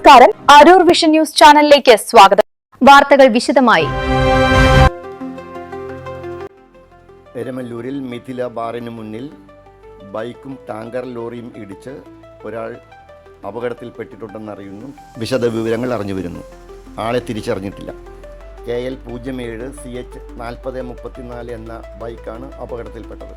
നമസ്കാരം, Aroor vision news ചാനലിലേക്ക് സ്വാഗതം. വാർത്തകൾ വിശദമായി. എരമല്ലൂരിൽ മിഥില ബാറിന് മുന്നിൽ ബൈക്കും ടാങ്കർ ലോറിയും ഇടിച്ച് ഒരാൾ അപകടത്തിൽപ്പെട്ടിട്ടുണ്ടെന്നറിയുന്നു. വിശദ വിവരങ്ങൾ അറിഞ്ഞു വരുന്നു. ആളെ തിരിച്ചറിഞ്ഞിട്ടില്ല. KL 07 CH 4034 എന്ന ബൈക്കാണ് അപകടത്തിൽപ്പെട്ടത്.